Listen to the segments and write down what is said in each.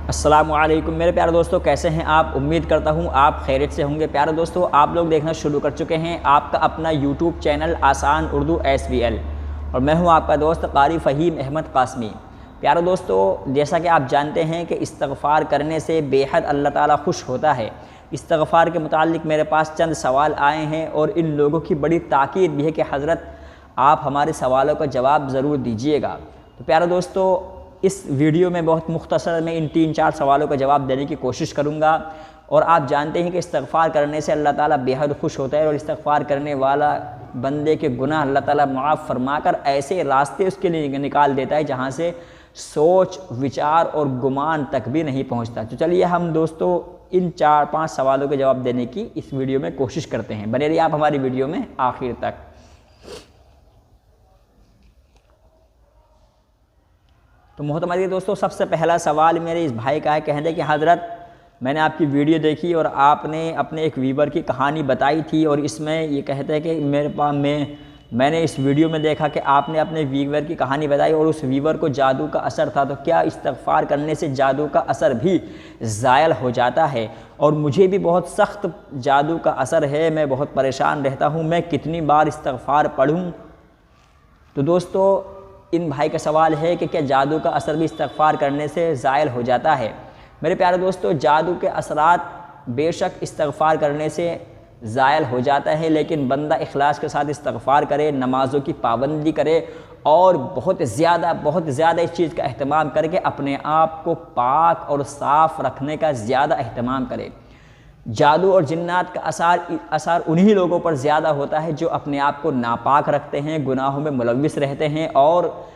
अस्सलामुअलैकुम मेरे प्यारे दोस्तों, कैसे हैं आप। उम्मीद करता हूं आप खैरियत से होंगे। प्यारे दोस्तों, आप लोग देखना शुरू कर चुके हैं आपका अपना यूट्यूब चैनल आसान उर्दू SVL और मैं हूं आपका दोस्त कारी फ़हीम अहमद कासमी। प्यारे दोस्तों, जैसा कि आप जानते हैं कि इस्तग़फ़ार करने से बेहद अल्लाह ताला खुश होता है। इस्तग़फ़ार के मुतालिक मेरे पास चंद सवाल आए हैं और इन लोगों की बड़ी ताकीद भी है कि हज़रत आप हमारे सवालों का जवाब ज़रूर दीजिएगा। तो प्यारे दोस्तों, इस वीडियो में बहुत मुख्तसर में इन 3-4 सवालों का जवाब देने की कोशिश करूँगा। और आप जानते हैं कि इस्तग़फ़ार करने से अल्लाह ताला बेहद खुश होता है और इस्तग़फ़ार करने वाला बंदे के गुनाह अल्लाह ताला माफ़ फरमाकर ऐसे रास्ते उसके लिए निकाल देता है जहाँ से सोच, विचार और गुमान तक भी नहीं पहुँचता। तो चलिए हम दोस्तों इन 4-5 सवालों के जवाब देने की इस वीडियो में कोशिश करते हैं। बने रहिए आप हमारी वीडियो में आखिर तक। तो मोहतरम दोस्तों, सबसे पहला सवाल मेरे इस भाई का है। कहते कि हज़रत, मैंने आपकी वीडियो देखी और आपने अपने एक वीवर की कहानी बताई थी और इसमें ये कहते हैं कि मैंने इस वीडियो में देखा कि आपने अपने वीवर की कहानी बताई और उस वीवर को जादू का असर था। तो क्या इस्तग़फ़ार करने से जादू का असर भी ज़ायल हो जाता है? और मुझे भी बहुत सख्त जादू का असर है, मैं बहुत परेशान रहता हूँ, मैं कितनी बार इस्तग़फ़ार पढ़ूँ? तो दोस्तों, इन भाई का सवाल है कि क्या जादू का असर भी इस्तग़फ़ार करने से ज़ायल हो जाता है। मेरे प्यारे दोस्तों, जादू के असरात बेशक इस्तग़फ़ार करने से ज़ायल हो जाता है, लेकिन बंदा इखलास के साथ इस्तग़फ़ार करे, नमाज़ों की पाबंदी करे और बहुत ज़्यादा इस चीज़ का अहतमाम करके अपने आप को पाक और साफ़ रखने का ज़्यादा अहतमाम करे। जादू और जिन्नात का असर उन्हीं लोगों पर ज़्यादा होता है जो अपने आप को नापाक रखते हैं, गुनाहों में मुलव्विस रहते हैं और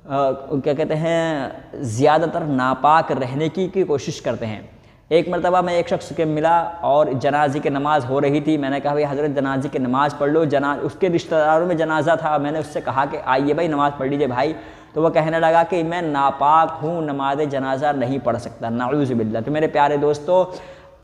क्या कहते हैं, ज़्यादातर नापाक रहने की कोशिश करते हैं। एक मरतबा मैं एक शख्स के मिला और जनाजे की नमाज़ हो रही थी। मैंने कहा, भाई हज़रत, जनाजे की नमाज़ पढ़ लो। उसके रिश्तेदारों में जनाजा था। मैंने उससे कहा कि आइए भाई नमाज़ पढ़ लीजिए भाई। तो वह कहने लगा कि मैं नापाक हूँ, नमाज जनाजा नहीं पढ़ सकता। नाऊज़ु बिल्लाह। तो मेरे प्यारे दोस्तों,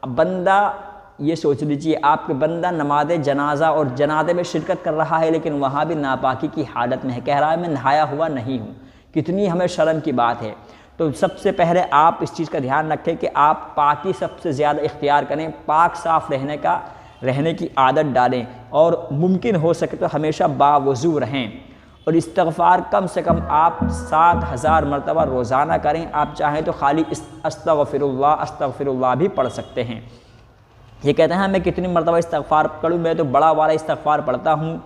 बंदा ये सोच लीजिए, आपके बंदा नमाज जनाजा और जनाजे में शिरकत कर रहा है लेकिन वहाँ भी नापाकी की हालत में है। कह रहा है मैं नहाया हुआ नहीं हूँ। कितनी हमें शर्म की बात है। तो सबसे पहले आप इस चीज़ का ध्यान रखें कि आप पाकी सबसे ज़्यादा इख्तियार करें, पाक साफ़ रहने की आदत डालें और मुमकिन हो सके तो हमेशा बावज़ू रहें। और इस्तग़फ़ार कम से कम आप 7000 मरतबा रोज़ाना करें। आप चाहें तो खाली अस्तग़फ़िरुल्लाह भी पढ़ सकते हैं। ये कहते हैं मैं कितनी मरतबा इस्तग़फ़ार करूँ? मैं तो बड़ा वाला इस्तग़फ़ार पढ़ता हूँ,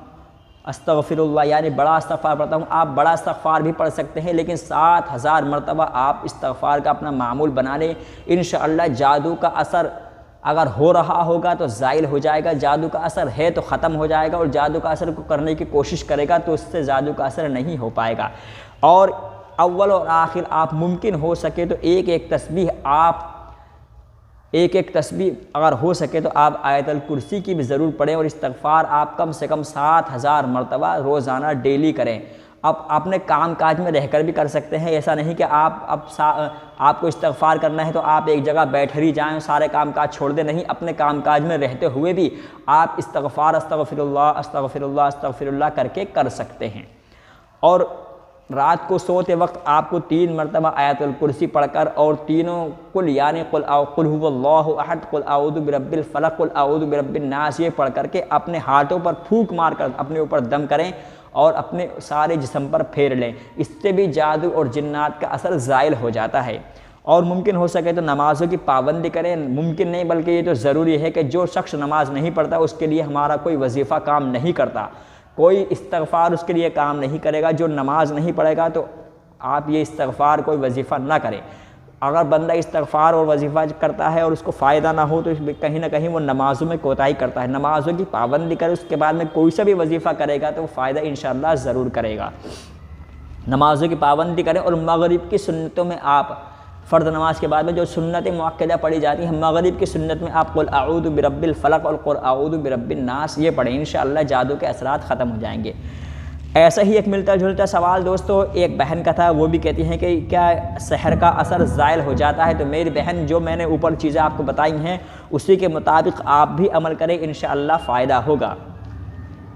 अस्तग़फ़िरुल्लाह यानी बड़ा इस्तग़फ़ार पढ़ता हूँ। आप बड़ा इस्तग़फ़ार भी पढ़ सकते हैं, लेकिन 7000 मरतबा आप इस्तग़फ़ार का अपना मामूल बना लें। इंशाअल्लाह जादू का असर अगर हो रहा होगा तो ज़ाइल हो जाएगा, जादू का असर है तो ख़त्म हो जाएगा, और जादू का असर को करने की कोशिश करेगा तो उससे जादू का असर नहीं हो पाएगा। और अव्वल और आखिर आप मुमकिन हो सके तो एक एक तस्बीह अगर हो सके तो आप आयतुल कुर्सी की भी ज़रूर पढ़ें। और इस्तग़फ़ार आप कम से कम 7000 मरतबा रोज़ाना डेली करें। आप अपने काम काज में रहकर भी कर सकते हैं। ऐसा नहीं कि आपको इस्तग़फ़ार करना है तो आप एक जगह बैठ ही जाएं, सारे काम काज छोड़ दें। नहीं, अपने काम काज में रहते हुए भी आप इस्तग़फ़ार अस्तग़फ़िरुल्लाह करके कर सकते हैं। और रात को सोते वक्त आपको 3 मरतबा आयतुल कुर्सी पढ़कर और तीनों कुल यानी कुल हुवल्लाहु अहद, कुल आऊज़ु बिरब्बिल फलक, कुल आऊज़ु बिरब्बिन नास ये पढ़ करके अपने हाथों पर फूंक मारकर अपने ऊपर दम करें और अपने सारे जिस्म पर फेर लें। इससे भी जादू और जिन्नात का असर ज़ाइल हो जाता है। और मुमकिन हो सके तो नमाज़ों की पाबंदी करें। मुमकिन नहीं बल्कि ये तो ज़रूरी है कि जो शख्स नमाज नहीं पढ़ता उसके लिए हमारा कोई वजीफ़ा काम नहीं करता, कोई इस्तग़फ़ार उसके लिए काम नहीं करेगा। जो नमाज नहीं पढ़ेगा तो आप ये इस्तग़फ़ार कोई वजीफ़ा ना करें। अगर बंदा इस्तग़फ़ार और वजीफ़ा करता है और उसको फ़ायदा ना हो तो कहीं ना कहीं वो नमाज़ों में कोताही करता है। नमाज़ों की पाबंदी करे, उसके बाद में कोई सा भी वजीफ़ा करेगा तो फ़ायदा इंशाअल्लाह ज़रूर करेगा। नमाज़ों की पाबंदी करें। और मग़रिब की सुन्नतों में आप फ़र्द नमाज के बाद में जो सुन्नत मुअक्कदा पढ़ी जाती हैं, मग़रिब की सुन्नत में आप कुल आऊज़ु बिरब्बिल फलक और कुल आऊज़ु बिरब्बिन नास ये पढ़ें। इंशाअल्लाह जादू के असरात ख़त्म हो जाएंगे। ऐसा ही एक मिलता जुलता सवाल दोस्तों एक बहन का था। वो भी कहती हैं कि क्या सहर का असर ज़ाइल हो जाता है? तो मेरी बहन, जो मैंने ऊपर चीज़ें आपको बताई हैं उसी के मुताबिक आप भी अमल करें, इंशाअल्लाह फ़ायदा होगा।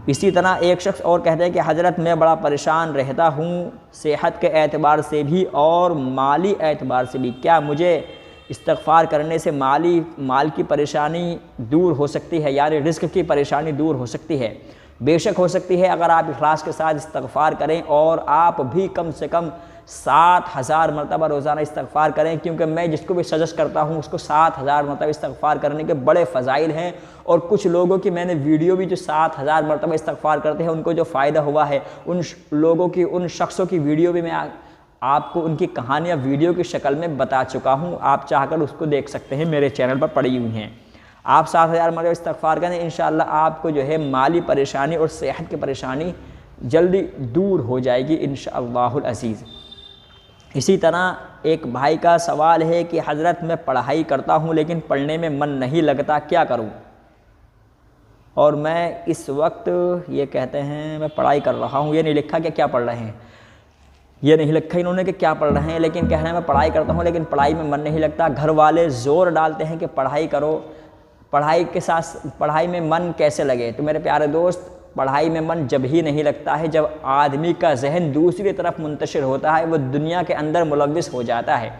इसी तरह एक शख्स और कहते हैं कि हज़रत, मैं बड़ा परेशान रहता हूँ सेहत के एतबार से भी और माली एतबार से भी। क्या मुझे इस्तिग़फ़ार करने से माल की परेशानी दूर हो सकती है, यानी रिज़्क़ की परेशानी दूर हो सकती है। बेशक हो सकती है अगर आप इखलास के साथ इस्तिग़फ़ार करें और आप भी कम से कम 7000 मरतबा रोज़ाना इस्तिग़फ़ार करें, क्योंकि मैं जिसको भी सजेस्ट करता हूँ उसको 7000 मरतबा इस्तिग़फ़ार करने के बड़े फ़ज़ाइल हैं। और कुछ लोगों की मैंने वीडियो भी जो 7000 मरतबा इस्तिग़फ़ार करते हैं उनको जो फ़ायदा हुआ है, उन लोगों की, उन शख्सों की वीडियो भी मैं आपको उनकी कहानियाँ वीडियो की शक्ल में बता चुका हूँ। आप चाहकर उसको देख सकते हैं, मेरे चैनल पर पड़ी हुई हैं। आप 7000 मरतबा इस्तिग़फ़ार करें, इंशाअल्लाह आपको जो है माली परेशानी और सेहत की परेशानी जल्दी दूर हो जाएगी इंशाअल्लाहुल अज़ीज़। इसी तरह एक भाई का सवाल है कि हज़रत मैं पढ़ाई करता हूँ लेकिन पढ़ने में मन नहीं लगता, क्या करूँ? और मैं इस वक्त ये कहते हैं मैं पढ़ाई कर रहा हूँ, ये नहीं लिखा कि क्या पढ़ रहे हैं, ये नहीं लिखा इन्होंने कि क्या पढ़ रहे हैं, लेकिन कह रहे हैं मैं पढ़ाई करता हूँ लेकिन पढ़ाई में मन नहीं लगता। घर वाले ज़ोर डालते हैं कि पढ़ाई करो, पढ़ाई के साथ पढ़ाई में मन कैसे लगे? तो मेरे प्यारे दोस्त, पढ़ाई में मन जब ही नहीं लगता है जब आदमी का जहन दूसरी तरफ मुंतशिर होता है, वो दुनिया के अंदर मुलव्विस हो जाता है।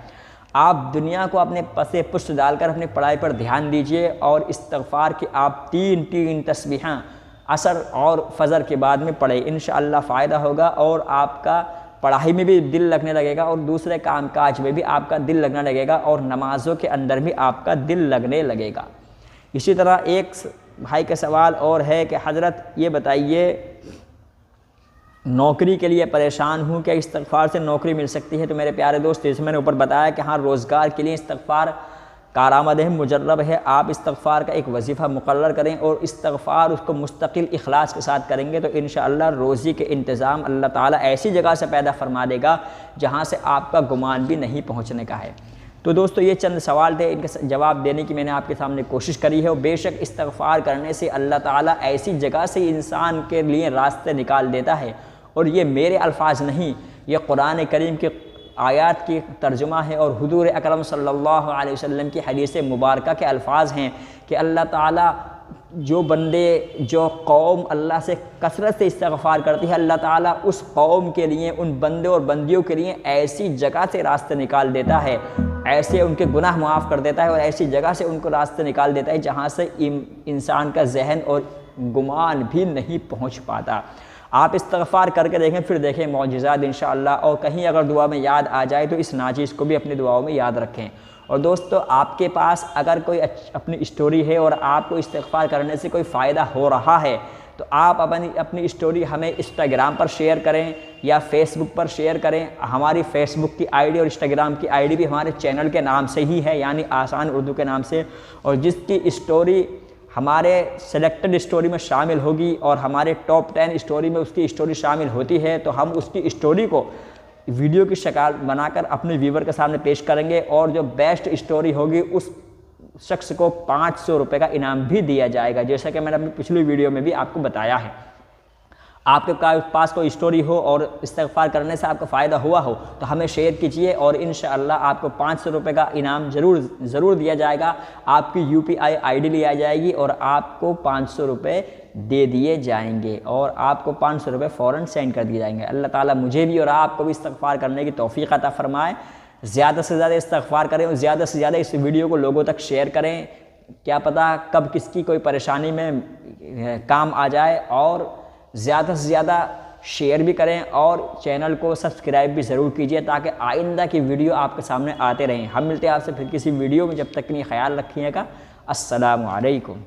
आप दुनिया को अपने पसे पुष्ट डालकर अपनी पढ़ाई पर ध्यान दीजिए और इस्तिग़फ़ार की आप 3 तस्बीहां असर और फ़जर के बाद में पढ़ें, इंशाअल्लाह फ़ायदा होगा और आपका पढ़ाई में भी दिल लगने लगेगा और दूसरे काम काज में भी आपका दिल लगने लगेगा और नमाज़ों के अंदर भी आपका दिल लगने लगेगा। इसी तरह एक भाई का सवाल और है कि हज़रत ये बताइए, नौकरी के लिए परेशान हूँ, क्या इस्तिग़फ़ार से नौकरी मिल सकती है? तो मेरे प्यारे दोस्त, जैसे मैंने ऊपर बताया कि हाँ, रोज़गार के लिए इस्तिग़फ़ार कारआमद है, मुजर्रब है। आप इस्तिग़फ़ार का एक वजीफ़ा मुक़र्रर करें और इस्तिग़फ़ार उसको मुस्तक़िल इखलास के साथ करेंगे तो इंशाअल्लाह रोज़ी के इंतज़ाम अल्लाह ताला ऐसी जगह से पैदा फरमा देगा जहाँ से आपका गुमान भी नहीं पहुँचने का है। तो दोस्तों, ये चंद सवाल थे, इनके जवाब देने की मैंने आपके सामने कोशिश करी है। और बेशक इस्तिग़फ़ार करने से अल्लाह ताला ऐसी जगह से इंसान के लिए रास्ते निकाल देता है, और ये मेरे अल्फाज नहीं, ये कुरान करीम के आयात की तर्जुमा है और हुज़ूर अकरम सल्लल्लाहु अलैहि वसल्लम की हदीस मुबारका के अल्फाज हैं कि अल्लाह ताला जो बंदे, जो कौम अल्लाह से कसरत से इस्तिग़फ़ार करती है, अल्लाह ताला उस कौम के लिए, उन बंदे और बंदियों के लिए ऐसी जगह से रास्ते निकाल देता है, ऐसे उनके गुनाह माफ़ कर देता है और ऐसी जगह से उनको रास्ते निकाल देता है जहाँ से इंसान का जहन और गुमान भी नहीं पहुँच पाता। आप इस्तिग़फ़ार करके देखें, फिर देखें मौजिज़ात इंशाअल्लाह। और कहीं अगर दुआ में याद आ जाए तो इस नाचीज़ को भी अपनी दुआओं में याद रखें। और दोस्तों, आपके पास अगर कोई अपनी स्टोरी है और आपको इस्तिग़फ़ार करने से कोई फ़ायदा हो रहा है तो आप अपनी स्टोरी हमें इंस्टाग्राम पर शेयर करें या फेसबुक पर शेयर करें। हमारी फेसबुक की आईडी और इंस्टाग्राम की आईडी भी हमारे चैनल के नाम से ही है, यानी आसान उर्दू के नाम से। और जिसकी स्टोरी हमारे सेलेक्टेड स्टोरी में शामिल होगी और हमारे टॉप 10 स्टोरी में उसकी स्टोरी शामिल होती है तो हम उसकी स्टोरी को वीडियो की शक्ल बनाकर अपने व्यूवर के सामने पेश करेंगे और जो बेस्ट स्टोरी होगी उस शख्स को 500 रुपये का इनाम भी दिया जाएगा, जैसा कि मैंने अपनी पिछली वीडियो में भी आपको बताया है। आपके पास कोई स्टोरी हो और इस्तिग़फ़ार करने से आपको फ़ायदा हुआ हो तो हमें शेयर कीजिए और इंशाअल्लाह आपको 500 रुपये का इनाम ज़रूर दिया जाएगा। आपकी UPI ID ली आ जाएगी और आपको 500 रुपये दे दिए जाएंगे और आपको 500 रुपये फ़ौरन सेंड कर दिए जाएंगे। अल्लाह ताला मुझे भी और आपको भी इस्तिग़फ़ार करने की तौफ़ीक़ अता फ़रमाए। ज़्यादा से ज़्यादा इस्तिग़फ़ार करें और ज़्यादा से ज़्यादा इस वीडियो को लोगों तक शेयर करें। क्या पता कब किसकी कोई परेशानी में काम आ जाए। और ज़्यादा से ज़्यादा शेयर भी करें और चैनल को सब्सक्राइब भी ज़रूर कीजिए ताकि आइंदा की वीडियो आपके सामने आते रहें। हम मिलते हैं आपसे फिर किसी वीडियो में, जब तक के लिए ख्याल रखिएगा। अस्सलामु अलैकुम।